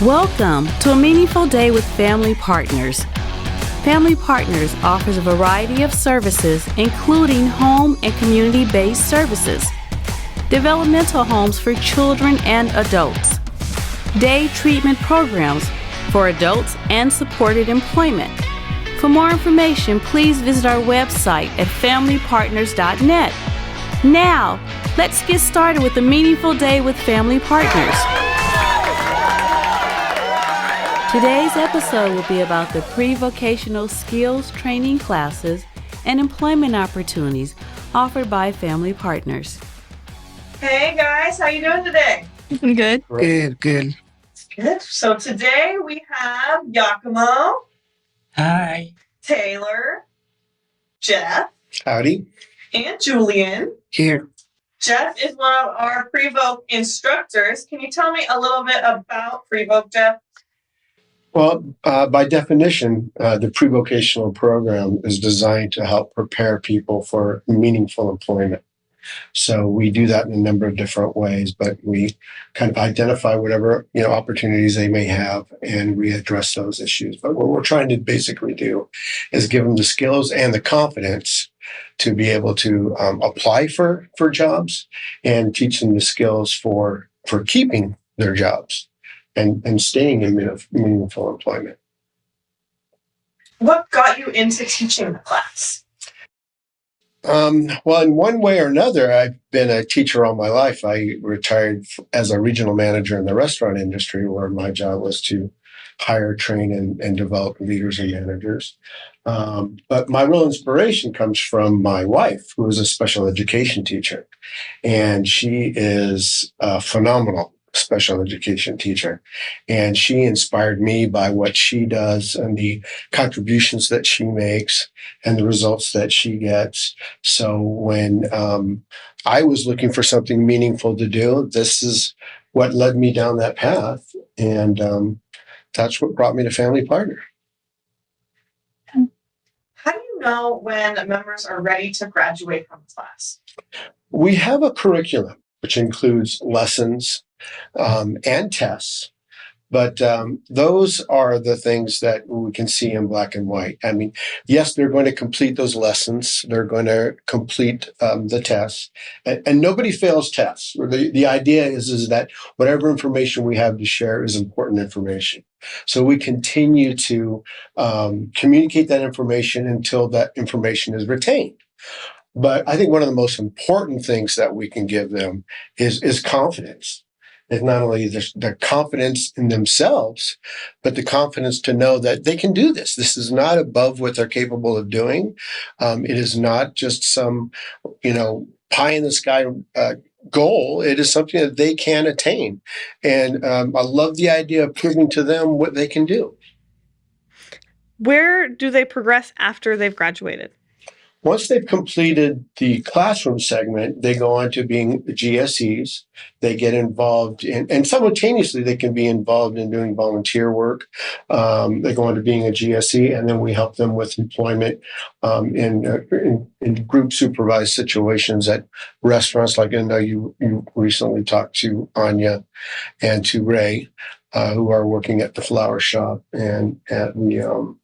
Welcome to a meaningful day with Family Partners. Family Partners offers a variety of services, including home and community-based services, developmental homes for children and adults, day treatment programs for adults, and supported employment. For more information, please visit our website at familypartners.net. Now, let's get started with a meaningful day with Family Partners. Today's episode will be about the pre-vocational skills training classes and employment opportunities offered by Family Partners. Hey guys, how you doing today? Good. Good. Good. So today we have Giacomo, Hi. Taylor, Jeff, Howdy. and Julian. Here. Jeff is one of our Pre-Voc instructors. Can you tell me a little bit about Pre-Voc, Jeff? Well, by definition, the pre-vocational program is designed to help prepare people for meaningful employment. So we do that in a number of different ways, but we kind of identify whatever opportunities they may have, and we address those issues. But what we're trying to basically do is give them the skills and the confidence to be able to apply for jobs, and teach them the skills for keeping their jobs and staying in meaningful employment. What got you into teaching the class? Well, in one way or another, I've been a teacher all my life. I retired as a regional manager in the restaurant industry, where my job was to hire, train, and develop leaders and managers. But my real inspiration comes from my wife, who is a special education teacher. And she is a phenomenal special education teacher. And she inspired me by what she does and the contributions that she makes and the results that she gets. So when I was looking for something meaningful to do, this is what led me down that path. And that's what brought me to Family Partner. How do you know when members are ready to graduate from the class? We have a curriculum which includes lessons and tests. But those are the things that we can see in black and white. I mean, yes, they're going to complete those lessons. They're going to complete the tests. And nobody fails tests. The idea is that whatever information we have to share is important information. So we continue to communicate that information until that information is retained. But I think one of the most important things that we can give them is confidence. It's not only the confidence in themselves, but the confidence to know that they can do this. This is not above what they're capable of doing. It is not just some, pie in the sky goal. It is something that they can attain. And I love the idea of proving to them what they can do. Where do they progress after they've graduated? Once they've completed the classroom segment, they go on to being GSEs. They get involved in, and simultaneously they can be involved in doing volunteer work. They go on to being a GSE, and then we help them with employment in group supervised situations at restaurants. Like I know you recently talked to Anya and to Ray, who are working at the Flower Shop and at the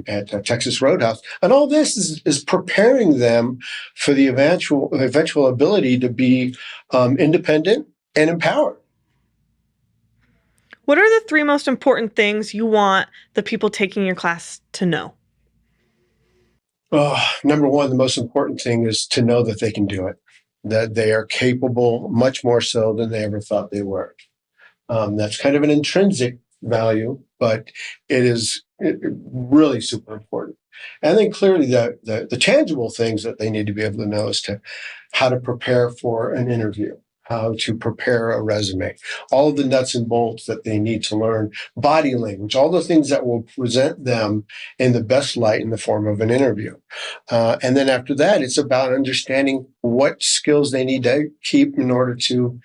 at Texas Roadhouse. And all this is preparing them for the eventual ability to be independent and empowered. What are the three most important things you want the people taking your class to know? Number one, the most important thing is to know that they can do it, that they are capable, much more so than they ever thought they were. That's kind of an intrinsic value, but it is really super important. And then clearly the tangible things that they need to be able to know is how to prepare for an interview, how to prepare a resume, all of the nuts and bolts that they need to learn, body language, all the things that will present them in the best light in the form of an interview. And then after that, it's about understanding what skills they need to keep in order to,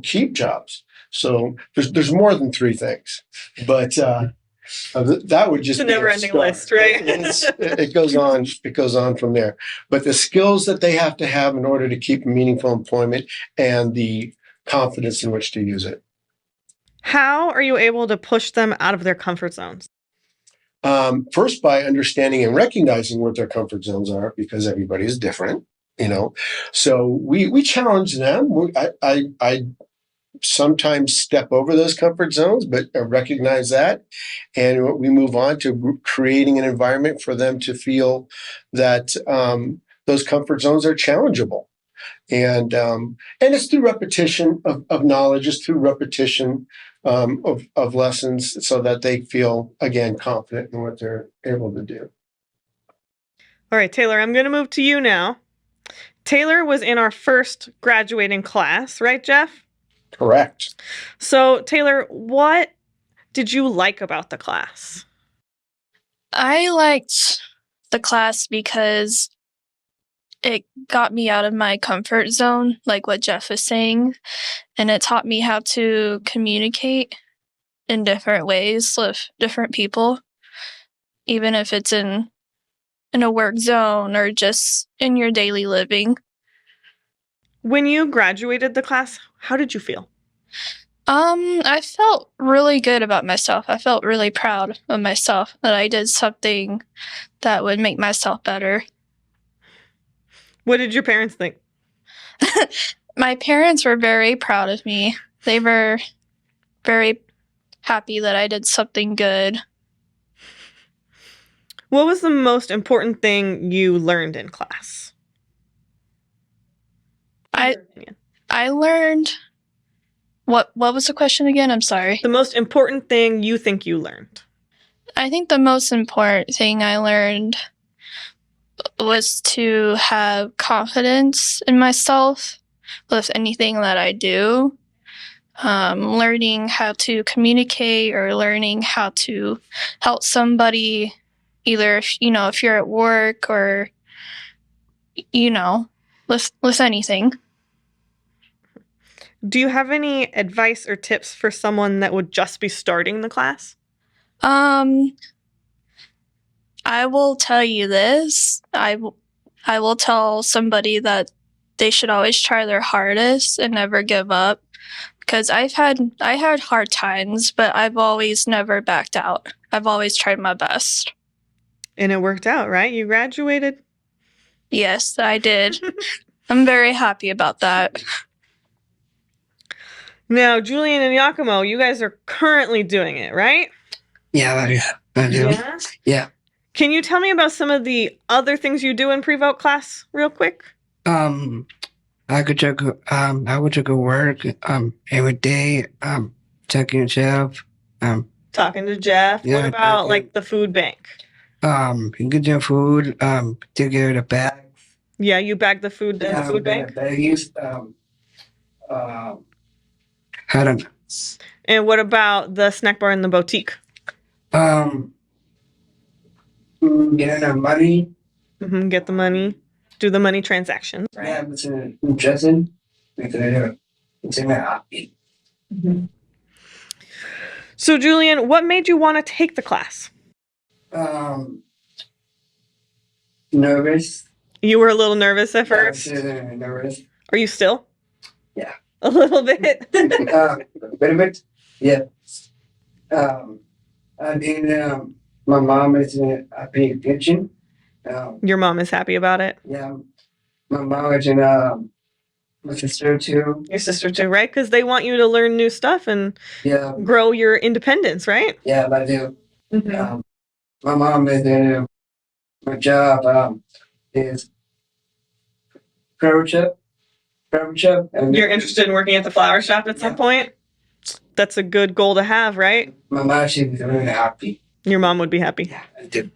keep jobs. So there's more than three things, but that would just it's a never-ending list, right? It goes on. It goes on from there. But the skills that they have to have in order to keep meaningful employment and the confidence in which to use it. How are you able to push them out of their comfort zones? First, by understanding and recognizing what their comfort zones are, because everybody is different, you know. So we challenge them. I sometimes step over those comfort zones, but I recognize that, and we move on to creating an environment for them to feel that those comfort zones are challengeable. And it's through repetition of knowledge, it's through repetition of lessons, so that they feel again confident in what they're able to do. All right, Taylor, I'm going to move to you now. Taylor was in our first graduating class, right, Jeff? Correct. So, Taylor, what did you like about the class? I liked the class because it got me out of my comfort zone, like what Jeff was saying, and it taught me how to communicate in different ways with different people, even if it's in a work zone or just in your daily living. When you graduated the class, how did you feel? I felt really good about myself. I felt really proud of myself that I did something that would make myself better. What did your parents think? My parents were very proud of me. They were very happy that I did something good. What was the most important thing you learned in class? I learned what was the question again? I'm sorry. The most important thing you think you learned? I think the most important thing I learned was to have confidence in myself with anything that I do. Learning how to communicate or learning how to help somebody, either if you're at work or with anything. Do you have any advice or tips for someone that would just be starting the class? I will tell you this. I will tell somebody that they should always try their hardest and never give up, because I had hard times, but I've always never backed out. I've always tried my best. And it worked out, right? You graduated? Yes, I did. I'm very happy about that. Now, Julian and Giacomo, you guys are currently doing it, right? Yeah, I do. Yeah? Yeah. Can you tell me about some of the other things you do in pre-voc class real quick? I would to go work every day, talking to Jeff. Talking to Jeff. Yeah, What about yeah. like the food bank? Get your food, take care of the bags. Yeah, you bag the food at the food bank? Bags, I don't know. And what about the snack bar in the boutique? Getting the money. Get the money. Do the money transactions. Right? Yeah, it's interesting because it's in my hobby. So, Julian, what made you want to take the class? Nervous. You were a little nervous at first. Nervous. Are you still? Yeah. A little bit. A bit. Yeah. I mean, my mom is paying attention. Your mom is happy about it. Yeah. My mom is my sister too. Your sister too, right? Because they want you to learn new stuff and grow your independence, right? Yeah, I do. My mom is in my job is flower shop. And You're interested in working at the flower shop at some point? That's a good goal to have, right? my mom, she's really happy. Your mom would be happy. Yeah, I do.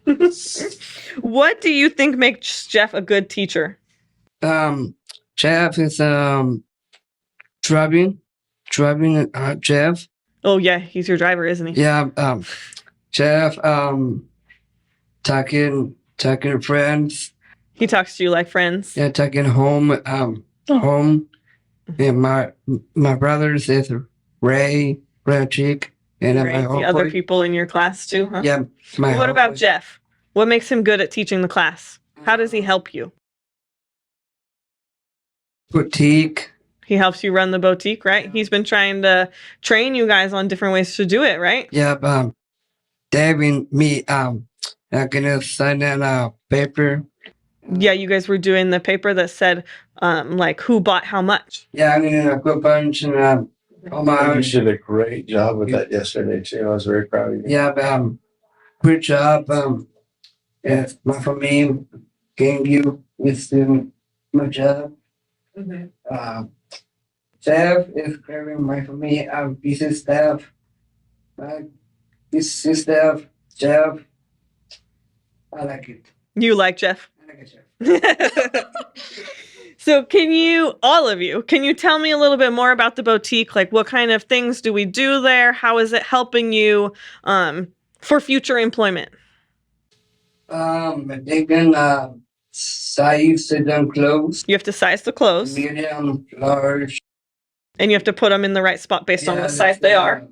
What do you think makes Jeff a good teacher? Jeff is driving Jeff. Oh yeah, he's your driver, isn't he? Yeah, Jeff talking to friends. He talks to you like friends. Yeah, talking home home. And my brothers is Ray, Chick, and Right, my the other people in your class too, huh? Yeah, my What about homeboy. Jeff? What makes him good at teaching the class? How does he help you? Boutique. He helps you run the boutique, right? He's been trying to train you guys on different ways to do it, right? Yeah, Dad and me, I'm gonna sign in a paper. Yeah, you guys were doing the paper that said, like, who bought how much. Yeah, I'm gonna go bunch and all my You did a great job with that yesterday too. I was very proud of you. yeah, good job. If my family gave you with my job. Staff is clearing my family. Business staff, business staff, Jeff. I like it. You like Jeff? I like it, Jeff. So can you tell me a little bit more about the boutique? Like, what kind of things do we do there? How is it helping you for future employment? They can size them clothes. You have to size the clothes, Medium, large. and you have to put them in the right spot based on what size they are.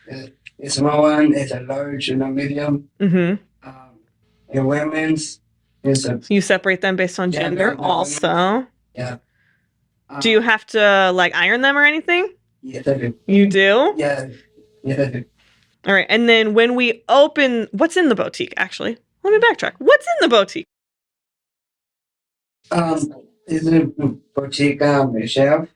A small one is a large and a medium. Mm-hmm. The women's is a You separate them based on gender also. yeah. Do you have to, like, iron them or anything? Yes, I do. You do? Yeah, yes, I do. All right. And then when we open, what's in the boutique, actually? Let me backtrack. What's in the boutique? Is a boutique chef.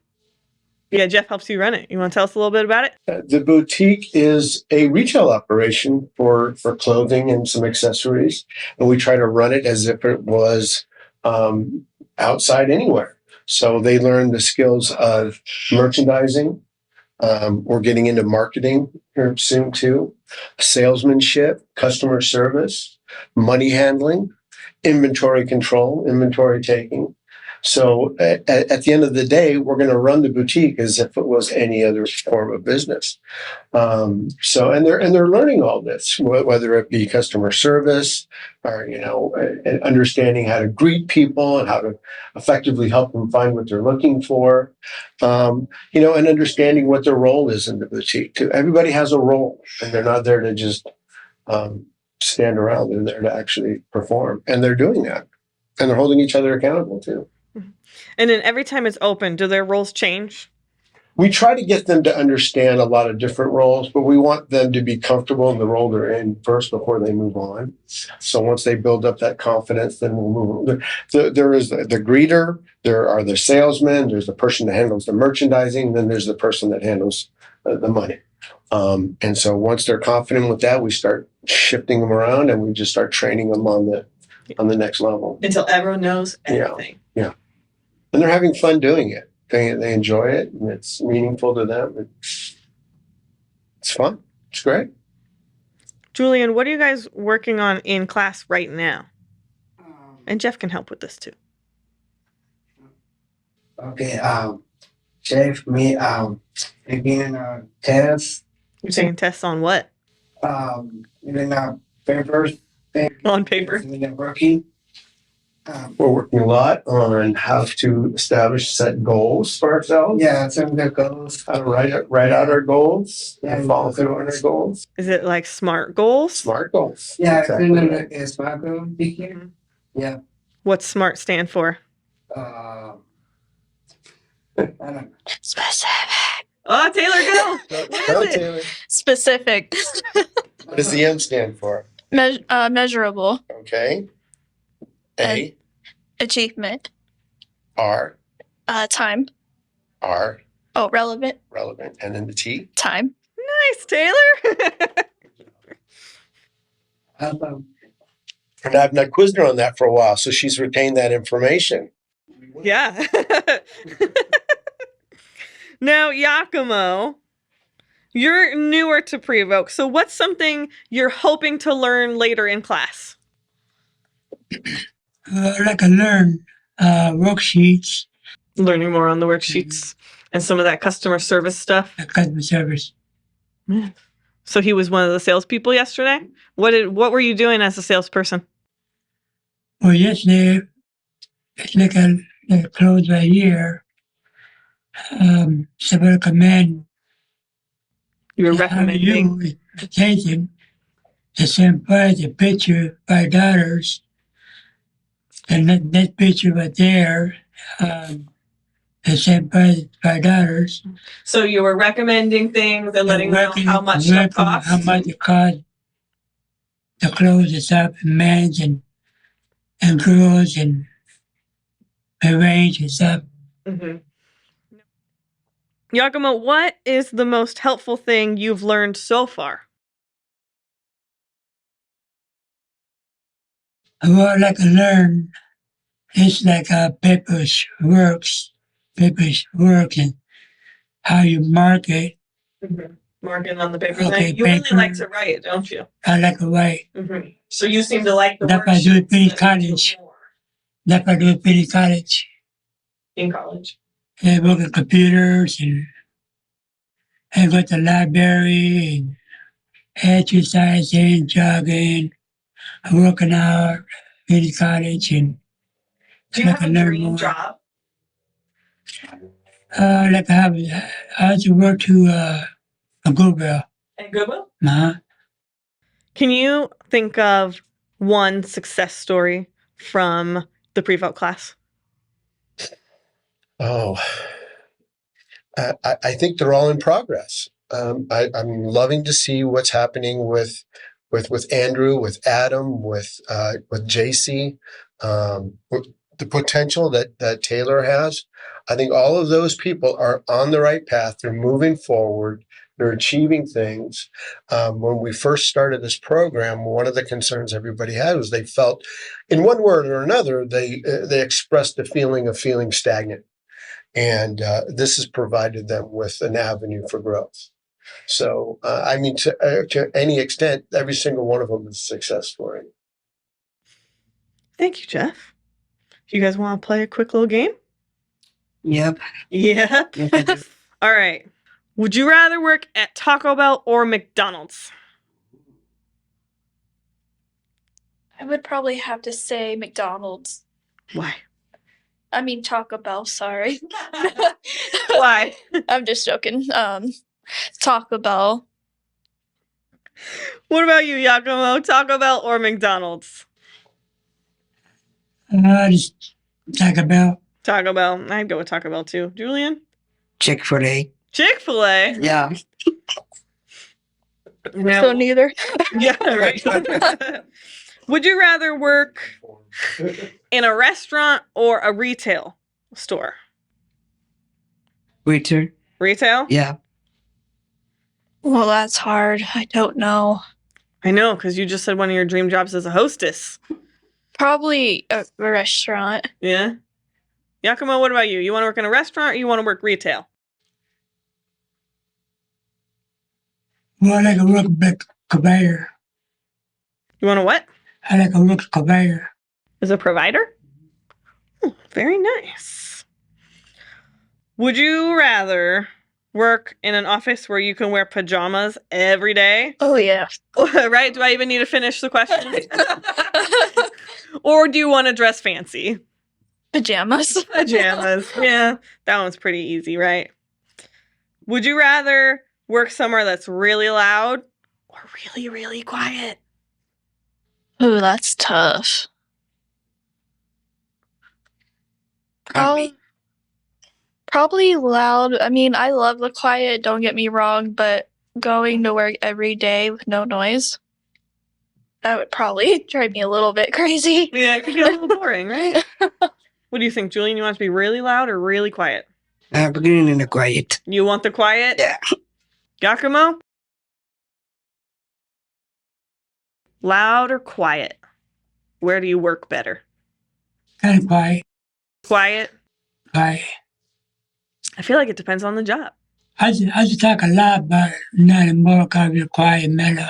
Yeah, Jeff helps you run it. You want to tell us a little bit about it? The boutique is a retail operation for clothing and some accessories, and we try to run it as if it was outside anywhere. So they learn the skills of merchandising. We're getting into marketing here soon too, salesmanship, customer service, money handling, inventory control, inventory taking. So at the end of the day, we're going to run the boutique as if it was any other form of business. And they're learning all this, whether it be customer service or and understanding how to greet people and how to effectively help them find what they're looking for. And understanding what their role is in the boutique too. Everybody has a role, and they're not there to just stand around. They're there to actually perform, and they're doing that, and they're holding each other accountable too. And then every time it's open, do their roles change? We try to get them to understand a lot of different roles, but we want them to be comfortable in the role they're in first before they move on. So once they build up that confidence, then we'll move on. There is the greeter, there are the salesmen, there's the person that handles the merchandising, then there's the person that handles the money. And so once they're confident with that, we start shifting them around, and we just start training them on the next level. Until everyone knows everything. Yeah. And they're having fun doing it. They enjoy it, and it's meaningful to them. It's fun. It's great. Julian, what are you guys working on in class right now? And Jeff can help with this too. Okay, Chef, me, again, tests. You're taking tests on what? Even papers. On paper. And then working. We're working a lot on how to establish set goals for ourselves. Yeah, some of the goals. How to write out our goals Yeah, and follow through on our goals. Is it like SMART goals? Smart goals. Yeah, Exactly. it's smart goal big here. Yeah. What's SMART stand for? I don't know. Specific. Oh, Taylor, go. Go, What is it? Taylor. Specific. What does the M stand for? Measurable. Okay. A, Achievement. R, Time. R, Oh, relevant. relevant. And then the T. Time. Nice, Taylor. About And I've not quizzed her on that for a while, so she's retained that information. Yeah. Now, Giacomo, you're newer to Pre-Voc, so what's something you're hoping to learn later in class? Like I learned worksheets, Learning more on the worksheets and some of that customer service stuff. customer service. So he was one of the salespeople yesterday. What were you doing as a salesperson? Well, yesterday, it's like a close right here. Somebody command You were how recommending. you attention to send price a picture $5. And that picture right there, said $5. So you were recommending things and letting them know how much stuff costs? How much it costs to clothes and stuff, and men's and girls and range and stuff. Mm-hmm. Giacomo, what is the most helpful thing you've learned so far? What I like to learn is like papers work and how you market. Mm-hmm. Marking on the paper. Okay, You really paper. like to write, don't you? I like to write. Mm-hmm. So you seem to like the That's why I do it in worksheets that you do college. more That's why I do it in college. in college. I work at computers and I go to the library and exercising, jogging, working out in college, and Do you I have a can learn dream more. job? Like I had to work to a Goodwill. At Goodwill? Uh-huh. Can you think of one success story from the pre-vote class? Oh, I think they're all in progress. I'm loving to see what's happening with Andrew, with Adam, with JC, with the potential that Taylor has. I think all of those people are on the right path. They're moving forward. They're achieving things. When we first started this program, one of the concerns everybody had was they felt, in one word or another, they expressed the feeling of feeling stagnant. And this has provided them with an avenue for growth. So, I mean, to any extent, every single one of them is a success story. Thank you, Jeff. You guys want to play a quick little game? Yep. Yep. Yes, I do. All right. Would you rather work at Taco Bell or McDonald's? I would probably have to say McDonald's. Why? I mean Taco Bell, sorry. Why? I'm just joking. Taco Bell. What about you, Giacomo? Taco Bell or McDonald's? Just talk about Taco Bell. I'd go with Taco Bell too. Julian? Chick-fil-A. Chick-fil-A? Yeah. So neither. Yeah, right. Would you rather work in a restaurant or a retail store? Waiter. Retail? Yeah. Well, that's hard. I don't know. I know, because you just said one of your dream jobs is a hostess. Probably a restaurant. Yeah? Giacomo, what about you? You want to work in a restaurant or you want to work retail? well, I like to work back conveyor. You want to what? I like to work conveyor. As a provider? Oh, very nice. Would you rather work in an office where you can wear pajamas every day? Oh, yeah. Right? Do I even need to finish the question? Or do you want to dress fancy? Pajamas. Pajamas. Yeah, that one's pretty easy, right? Would you rather work somewhere that's really loud or really, really quiet? Ooh, that's tough. Probably loud. I mean, I love the quiet, don't get me wrong, but going to work every day with no noise, that would probably drive me a little bit crazy. Yeah, it could get a little boring, right? What do you think, Julian? You want it to be really loud or really quiet? Beginning in the quiet. You want the quiet? Yeah. Giacomo? Loud or quiet? Where do you work better? Kind of quiet. Quiet? Quiet. I feel like it depends on the job. I just talk a lot, but not anymore because you're quiet and mellow.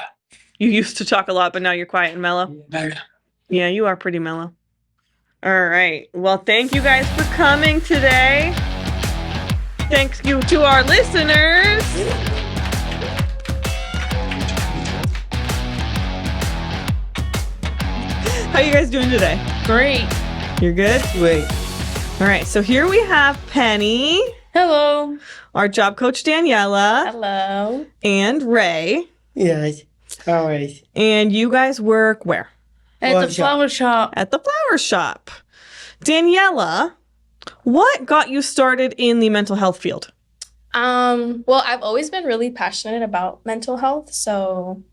You used to talk a lot, but now you're quiet and mellow. Mellow. Yeah, you are pretty mellow. All right. Well, thank you guys for coming today. Thank you to our listeners. How you guys doing today? Great. You're good? Wait. All right. So here we have Penny, Hello. our job coach Daniela, Hello. and Ray. Yes. All right. And you guys work where? At the flower shop. At the flower shop. Daniela, What got you started in the mental health field? Well, I've always been really passionate about mental health, so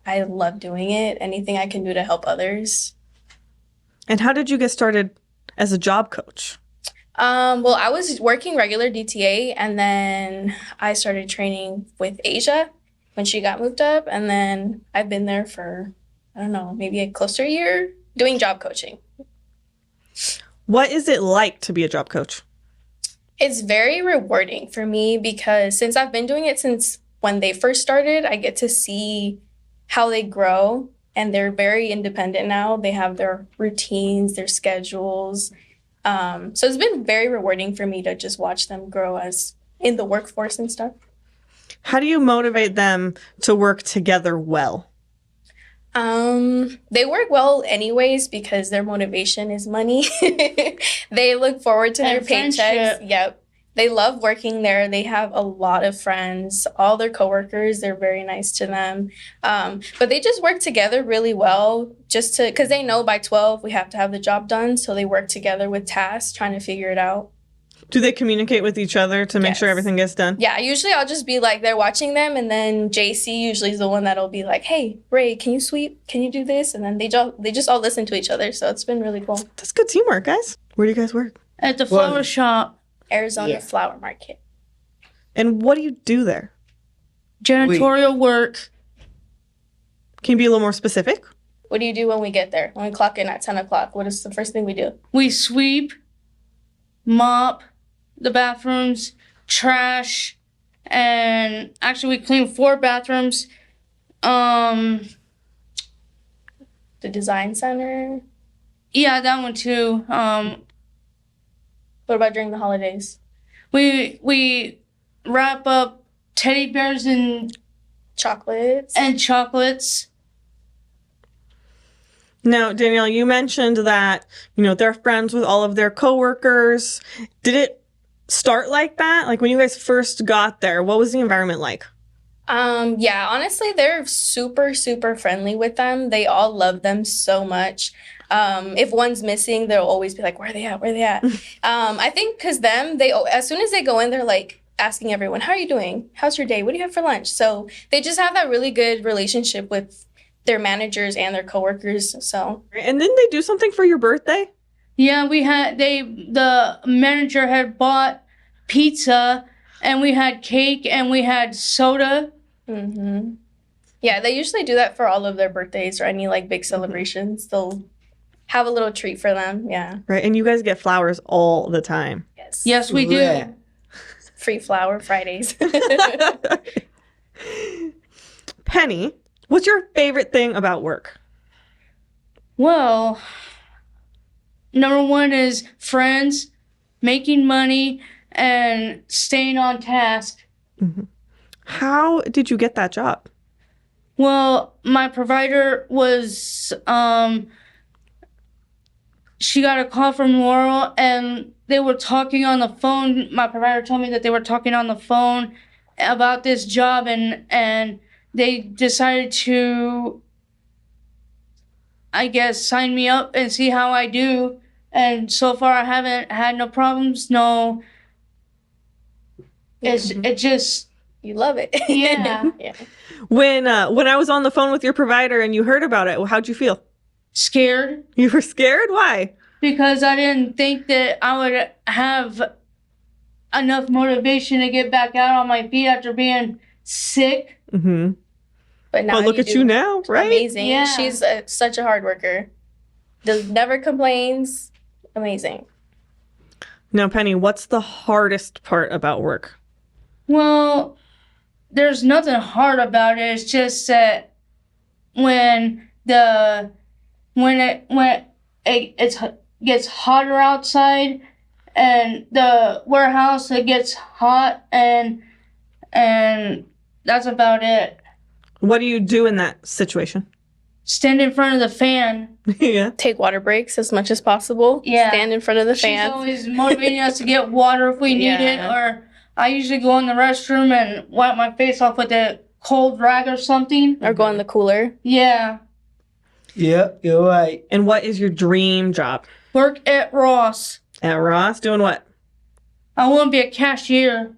I love doing it. Anything I can do to help others. And how did you get started as a job coach? Well, I was working regular DTA, and then I started training with Asia when she got moved up, and then I've been there for, I don't know, maybe close to a year doing job coaching. What is it like to be a job coach? It's very rewarding for me because since I've been doing it since when they first started, I get to see how they grow, and they're very independent now. They have their routines, their schedules. So it's been very rewarding for me to just watch them grow as in the workforce and stuff. How do you motivate them to work together well? They work well anyways because their motivation is money. They look forward to their And paychecks. friendship. Yep. They love working there. They have a lot of friends. All their coworkers, they're very nice to them. But they just work together really well because they know by 12 we have to have the job done. So they work together with tasks, trying to figure it out. Do they communicate with each other to make sure Yes. everything gets done? Yeah, usually I'll just be like, they're watching them, and then JC usually is the one that'll be like, hey, Ray, can you sweep? Can you do this? And then they just all listen to each other. So it's been really cool. That's good teamwork, guys. Where do you guys work? At the flower shop, Arizona Yeah. Flower Market. And what do you do there? janitorial work. Can you be a little more specific? What do you do when we get there? When we clock in at 10 o'clock, what is the first thing we do? We sweep, mop the bathrooms, trash, and actually we clean 4 bathrooms. The design center. Yeah, that one too. What about during the holidays? We wrap up teddy bears and Chocolates. chocolates. Now, Danielle, you mentioned that, they're friends with all of their coworkers. Did it start like that? Like when you guys first got there, what was the environment like? Yeah, honestly, they're super, super friendly with them. They all love them so much. If one's missing, they'll always be like, where are they at? Where are they at? I think because as soon as they go in, they're like asking everyone, how are you doing? How's your day? What do you have for lunch? So they just have that really good relationship with their managers and their coworkers. So And didn't they do something for your birthday? Yeah, the manager had bought pizza, and we had cake, and we had soda. yeah, they usually do that for all of their birthdays or any like big celebrations. They'll have a little treat for them. Yeah. Right. And you guys get flowers all the time. Yes. Yes, we do. Yeah. Free flower Fridays. Penny, what's your favorite thing about work? Well, number 1 is friends, making money, and staying on task. How did you get that job? Well, my provider was, she got a call from Laurel, and they were talking on the phone. My provider told me that they were talking on the phone about this job, and they decided to, I guess, sign me up and see how I do. And so far, I haven't had no problems. No, it just, You love it. Yeah. Yeah. When I was on the phone with your provider and you heard about it, how'd you feel? scared. You were scared? Why? Because I didn't think that I would have enough motivation to get back out on my feet after being sick. Mm-hmm. But now Oh, look at do you now, right? Amazing. Yeah. She's such a hard worker. Never complains. Amazing. Now, Penny, what's the hardest part about work? Well, there's nothing hard about it. It's just that when it gets hotter outside, and the warehouse, it gets hot, and that's about it. What do you do in that situation? Stand in front of the fan. Yeah. Take water breaks as much as possible. Yeah. Stand in front of the She's fan. always motivating us to get water if we need it, Yeah. or I usually go in the restroom and wipe my face off with a cold rag or something. Or go in the cooler. Yeah. Yep, you're right. And what is your dream job? Work at Ross. At Ross? Doing what? I want to be a cashier.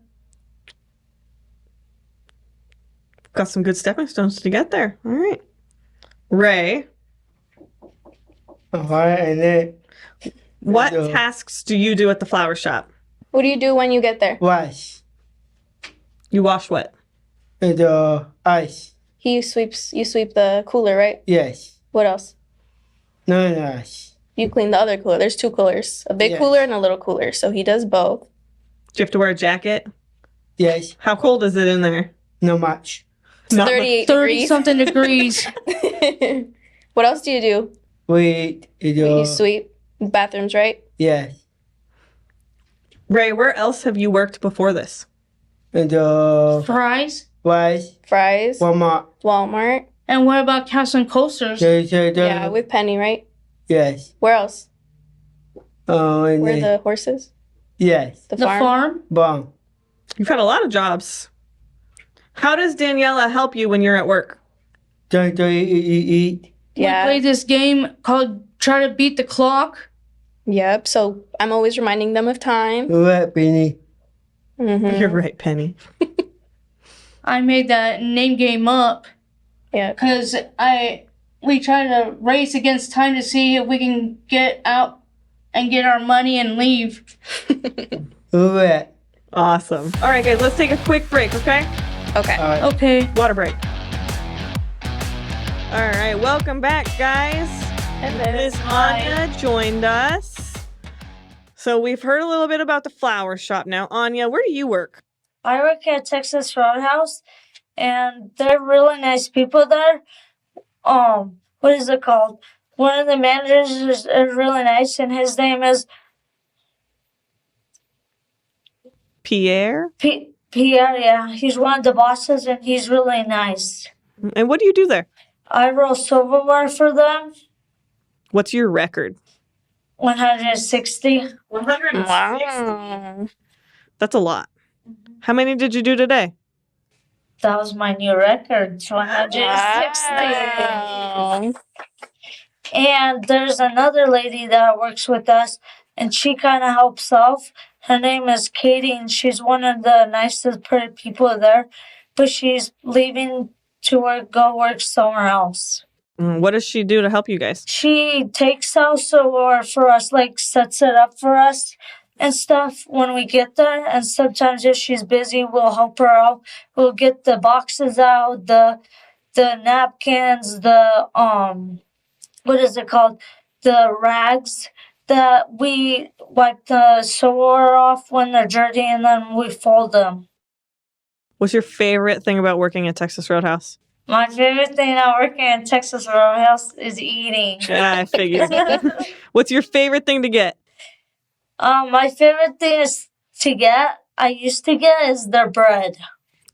Got some good stepping stones to get there. All right. Ray, And then what Yeah. tasks do you do at the flower shop? What do you do when you get there? wash You wash what? the ice. You sweep the cooler, right? Yes. What else? No ice. You clean the other cooler. There's 2 coolers, a big Yes. cooler and a little cooler. So he does both. Do you have to wear a jacket? Yes. How cold is it in there? No much. Not much. 38 30 degrees. something degrees. What else do you do? Wait. You sweep bathrooms, right? Yes. Ray, where else have you worked before this? And Fries. wash Fries, Walmart. Walmart. And what about Castle and Coasters? Yeah, with Penny, right? Yes. Where else? And Where then, the horses? yes. The The farm? farm. Bomb. You've had a lot of jobs. How does Daniela help you when you're at work? Don't eat. We Yeah. play this game called Try to Beat the Clock. Yep. So I'm always reminding them of time. What, Benny? Mm-hmm. You're right, Penny. I made that name game up Yeah. because we try to race against time to see if we can get out and get our money and leave. What? Awesome. All right, guys, let's take a quick break, okay? Okay. Okay. Water break. All right, welcome back, guys. Miss Anya joined us. So we've heard a little bit about the flower shop now. Anya, where do you work? I work at Texas Roadhouse, and they're really nice people there. What is it called? One of the managers is really nice, and his name is Pierre. Pierre. Yeah, he's one of the bosses, and he's really nice. And what do you do there? I roll silverware for them. What's your record? 160. 160. Wow. That's a lot. How many did you do today? That was my new record. 160. Wow. And there's another lady that works with us, and she kind of helps out. Her name is Katie, and she's one of the nicest pretty people there, but she's leaving to go work somewhere else. What does she do to help you guys? She takes out silverware for us, like sets it up for us and stuff when we get there. And sometimes if she's busy, we'll help her out. We'll get the boxes out, the napkins, the what is it called? The rags that we wipe the silverware off when they're dirty, and then we fold them. What's your favorite thing about working at Texas Roadhouse? My favorite thing about working at Texas Roadhouse is eating. I figured. What's your favorite thing to get? My favorite thing I used to get is their bread.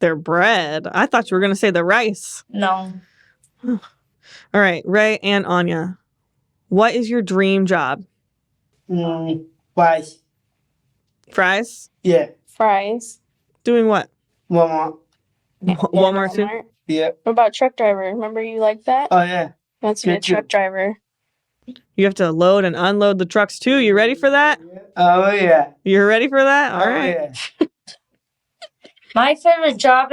Their bread. I thought you were going to say the rice. No. All right, Ray and Anya. What is your dream job? Wash. Fries? Yeah. Fries. Doing what? Walmart. Walmart too? Yeah. What about truck driver? Remember you like that? Oh, yeah. He wants to be a Good too. truck driver. You have to load and unload the trucks too. You ready for that? Oh, yeah. You're ready for that? All Oh, right. yeah. My favorite job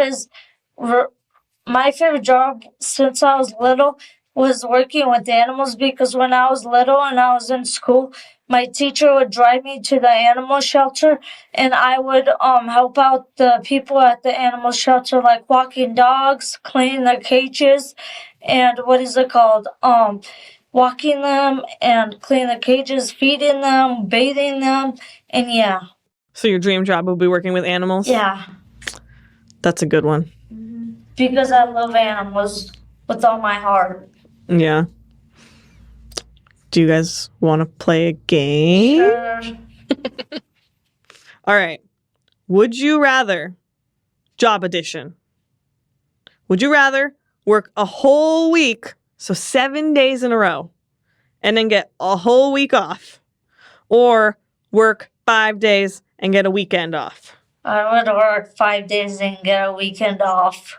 since I was little was working with animals, because when I was little and I was in school, my teacher would drive me to the animal shelter, and I would help out the people at the animal shelter, like walking dogs, cleaning their cages, and walking them and cleaning the cages, feeding them, bathing them, and yeah. So your dream job will be working with animals? Yeah. That's a good one. Because I love animals with all my heart. Yeah. Do you guys want to play a game? Sure. All right. Would you rather, job edition, would you rather work a whole week, so 7 days in a row, and then get a whole week off, or work 5 days and get a weekend off? I would work 5 days and get a weekend off.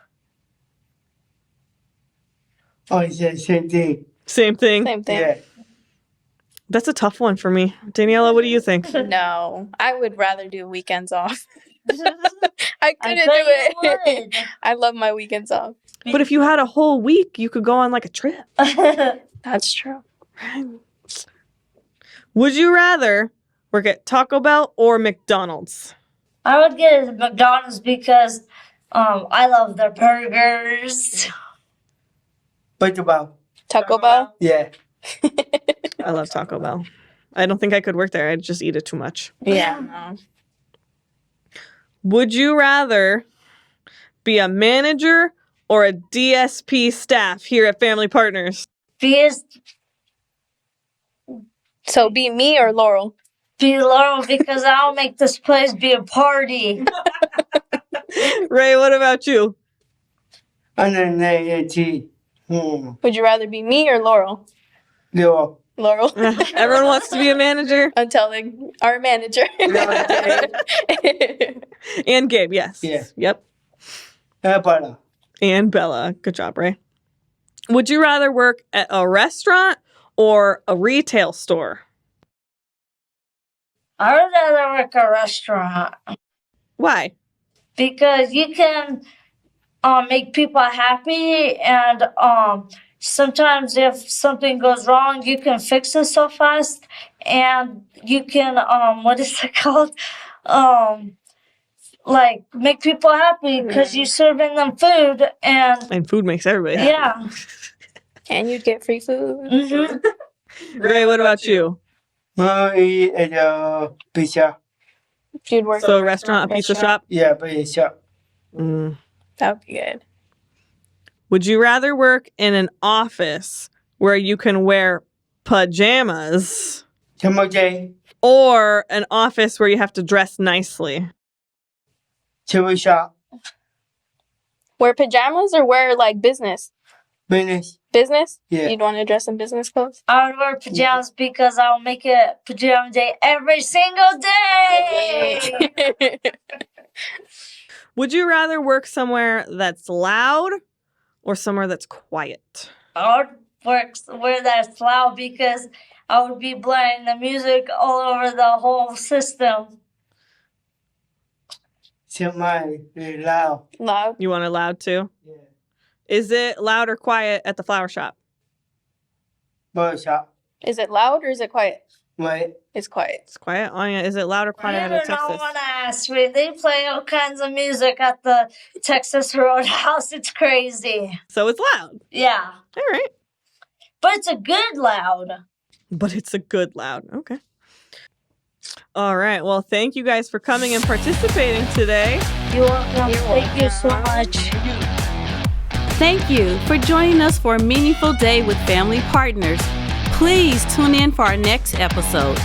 Oh, it's the same thing. Same thing. Same thing. Yeah. That's a tough one for me. Daniela, what do you think? No, I would rather do weekends off. I couldn't do bet you it. would. I love my weekends off. But if you had a whole week, you could go on like a trip. That's true. Would you rather work at Taco Bell or McDonald's? I would get it at McDonald's because I love their burgers. What about? Taco Bell? Yeah. I love Taco Bell. I don't think I could work there. I'd just eat it too much. Yeah, no. Would you rather be a manager or a DSP staff here at Family Partners? Because So be me or Laurel? be Laurel because I'll make this place be a party. Ray, what about you? And then AT. Would you rather be me or Laurel? Leo. Laurel. Everyone wants to be a manager? I'm telling our manager. And Gabe, yes. Yeah. Yep. Bella. And Bella. Good job, Ray. Would you rather work at a restaurant or a retail store? I would rather work at a restaurant Why? because you can make people happy, and sometimes if something goes wrong, you can fix it so fast, and you can what is it called? Like make people happy because you're serving them food, And food makes everybody happy. yeah. And you'd get free food. Mm-hmm. Ray, what about you? I at a pizza. You'd work So at a restaurant, a pizza shop? Yeah, pizza. Mm. That would be good. Would you rather work in an office where you can wear pajamas Tomato. or an office where you have to dress nicely? Chili shop. Wear pajamas or wear like business? Business. Business? Yeah. You'd want to dress in business clothes? I would wear pajamas because I'll make it pajama day every single day. Would you rather work somewhere that's loud or somewhere that's quiet? I would work where that's loud because I would be blaring the music all over the whole system. Somebody loud. Loud. You want it loud too? Yeah. Is it loud or quiet at the flower shop? Bird shop. Is it loud or is it quiet? Wait. It's quiet. It's quiet. Anya, is it loud or quiet Whenever at no Texas? one asks me, they play all kinds of music at the Texas Roadhouse. It's crazy. So it's loud. Yeah. All right. But it's a good loud. But it's a good loud. Okay. All right. Well, thank you guys for coming and participating today. You're welcome. Thank you so much. Thank you for joining us for a meaningful day with Family Partners. Please tune in for our next episode.